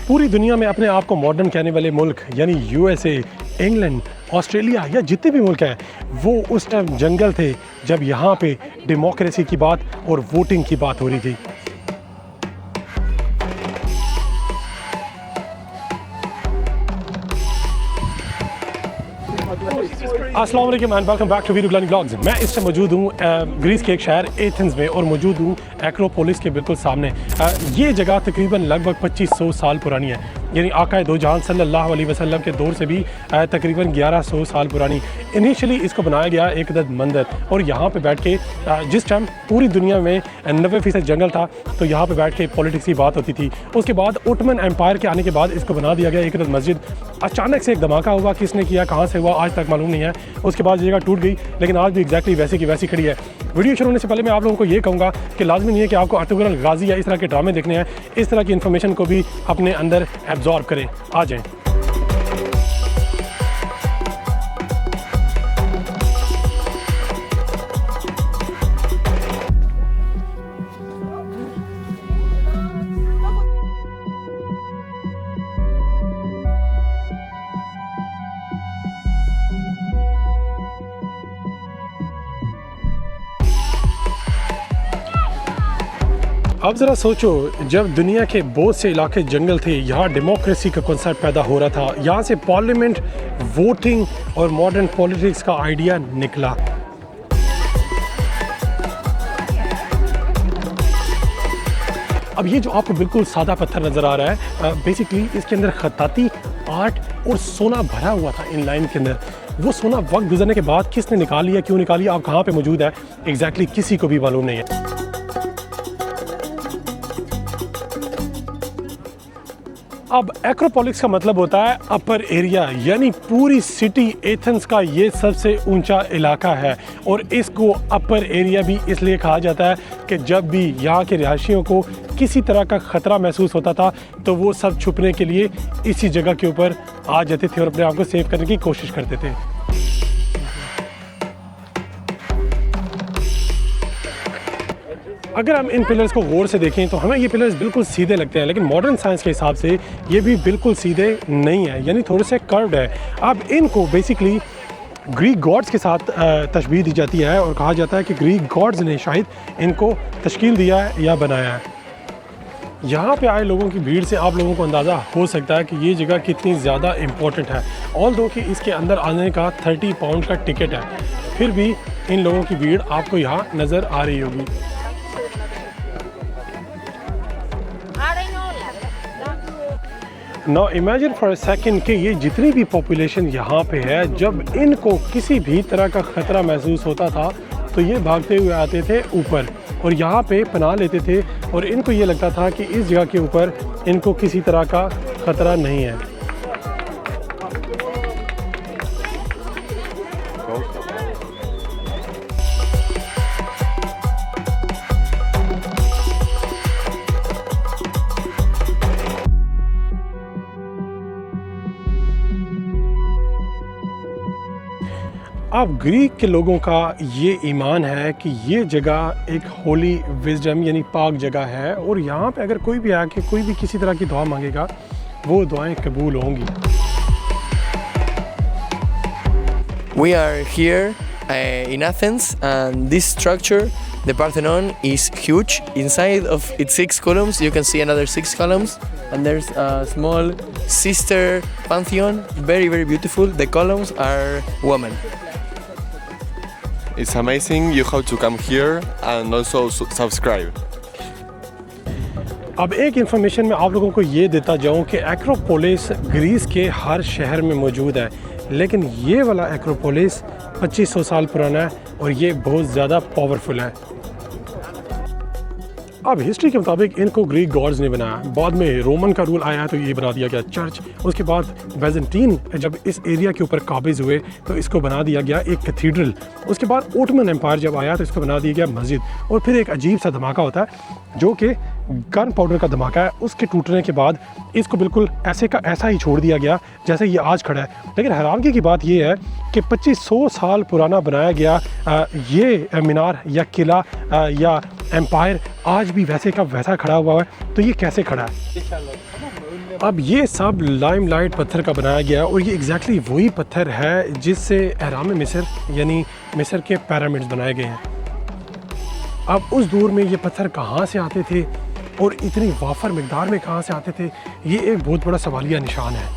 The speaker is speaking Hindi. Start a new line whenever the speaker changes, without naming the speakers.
पूरी दुनिया में अपने आप को मॉडर्न कहने वाले मुल्क यानी यूएसए, इंग्लैंड, ऑस्ट्रेलिया या जितने भी मुल्क हैं वो उस टाइम जंगल थे जब यहाँ पे डेमोक्रेसी की बात और वोटिंग की बात हो रही थी। अस्सलाम वालेकुम and welcome back to video ग्लानी ब्लॉग्स। मैं इस टाइम मौजूद हूँ ग्रीस के एक शहर एथेंस में और मौजूद हूँ एक्रोपोलिस के बिल्कुल सामने। ये जगह तकरीबन लगभग 2500 साल पुरानी है, यानी आकाए दो जहान सल्लल्लाहु अलैहि वसल्लम के दौर से भी तकरीबन 1100 साल पुरानी। इनिशियली इसको बनाया गया एक अदद मंदिर और यहाँ पे बैठ के जिस टाइम पूरी दुनिया में 90% जंगल था तो यहाँ पे बैठ के पॉलिटिक्स की बात होती थी। उसके बाद ओटमन एम्पायर के आने के बाद इसको बना दिया गया एक अदद मस्जिद। अचानक से एक धमाका हुआ, किसने किया, कहाँ से हुआ, आज तक मालूम नहीं है। उसके बाद ये जगह टूट गई, लेकिन आज भी एग्जैक्टली वैसे की वैसी खड़ी है। वीडियो शुरू होने से पहले मैं आप लोगों को ये कहूँगा कि लाजमी नहीं है कि आपको अर्तुगरुल गाजी या इस तरह के ड्रामे देखने हैं, इस तरह की इन्फॉर्मेशन को भी अपने अंदर एब्जॉर्ब करें। आ जाएं। अब ज़रा सोचो, जब दुनिया के बहुत से इलाके जंगल थे, यहाँ डेमोक्रेसी का कॉन्सेप्ट पैदा हो रहा था, यहाँ से पार्लियामेंट, वोटिंग और मॉडर्न पॉलिटिक्स का आइडिया निकला। अब ये जो आपको बिल्कुल सादा पत्थर नज़र आ रहा है, बेसिकली इसके अंदर खताती आर्ट और सोना भरा हुआ था इन लाइन के अंदर। वो सोना वक्त गुजरने के बाद किसने निकाल लिया, क्यों निकाल लिया, अब कहाँ पे मौजूद है, एग्जैक्टली किसी को भी मालूम नहीं है। अब एक्रोपोलिस का मतलब होता है अपर एरिया, यानी पूरी सिटी एथेंस का ये सबसे ऊंचा इलाका है और इसको अपर एरिया भी इसलिए कहा जाता है कि जब भी यहाँ के रिहायशियों को किसी तरह का ख़तरा महसूस होता था तो वो सब छुपने के लिए इसी जगह के ऊपर आ जाते थे और अपने आप को सेव करने की कोशिश करते थे। अगर हम इन पिलर्स को गौर से देखें तो हमें ये पिलर्स बिल्कुल सीधे लगते हैं, लेकिन मॉडर्न साइंस के हिसाब से ये भी बिल्कुल सीधे नहीं है, यानी थोड़े से कर्व्ड है। अब इनको बेसिकली ग्रीक गॉड्स के साथ तशबीह दी जाती है और कहा जाता है कि ग्रीक गॉड्स ने शायद इनको तश्कील दिया है या बनाया है। यहाँ पे आए लोगों की भीड़ से आप लोगों को अंदाज़ा हो सकता है कि ये जगह कितनी ज़्यादा इम्पोर्टेंट है। ऑल्दो कि इसके अंदर आने का 30 पाउंड का टिकट है, फिर भी इन लोगों की भीड़ आपको यहाँ नज़र आ रही होगी। Now imagine for a second कि ये जितनी भी पॉपुलेशन यहाँ पे है, जब इनको किसी भी तरह का ख़तरा महसूस होता था तो ये भागते हुए आते थे ऊपर और यहाँ पे पनाह लेते थे और इनको ये लगता था कि इस जगह के ऊपर इनको किसी तरह का ख़तरा नहीं है। अब ग्रीक के लोगों का ये ईमान है कि ये जगह एक होली विजडम यानी पाक जगह है और यहाँ पे अगर कोई भी आके कोई भी किसी तरह की दुआ मांगेगा वो दुआएं कबूल होंगी।
We are here in Athens and this structure, the Parthenon, is huge. Inside of its 6 columns you can see another 6 columns and there's a small sister pantheon, very very beautiful. The columns are women.
It's amazing. You have to come here and also subscribe.
अब एक इन्फॉर्मेशन मैं आप लोगों को ये देता जाऊं कि एक्रोपोलिस ग्रीस के हर शहर में मौजूद है, लेकिन ये वाला एक्रोपोलिस 2500 साल पुराना है और ये बहुत ज़्यादा पावरफुल है। अब हिस्ट्री के मुताबिक इनको ग्रीक गॉड्स ने बनाया, बाद में रोमन का रूल आया तो ये बना दिया गया चर्च। उसके बाद बैजेंटीन जब इस एरिया के ऊपर काबिज हुए तो इसको बना दिया गया एक कैथीड्रल। उसके बाद ओटमन एम्पायर जब आया तो इसको बना दिया गया मस्जिद। और फिर एक अजीब सा धमाका होता है जो कि गन पाउडर का धमाका है। उसके टूटने के बाद इसको बिल्कुल ऐसे का ऐसा ही छोड़ दिया गया जैसे ये आज खड़ा है। लेकिन हैरानगी की बात ये है कि 2500 साल पुराना बनाया गया ये मीनार या किला या एम्पायर आज भी वैसे का वैसा खड़ा हुआ है। तो ये कैसे खड़ा है? अब ये सब लाइमलाइट पत्थर का बनाया गया है और ये एग्जैक्टली वही पत्थर है जिससे एहराम मिस्र यानी मिस्र के पिरामिड्स बनाए गए हैं। अब उस दौर में ये पत्थर कहाँ से आते थे और इतनी वाफर मिकदार में कहाँ से आते थे, ये एक बहुत बड़ा सवालिया निशान है।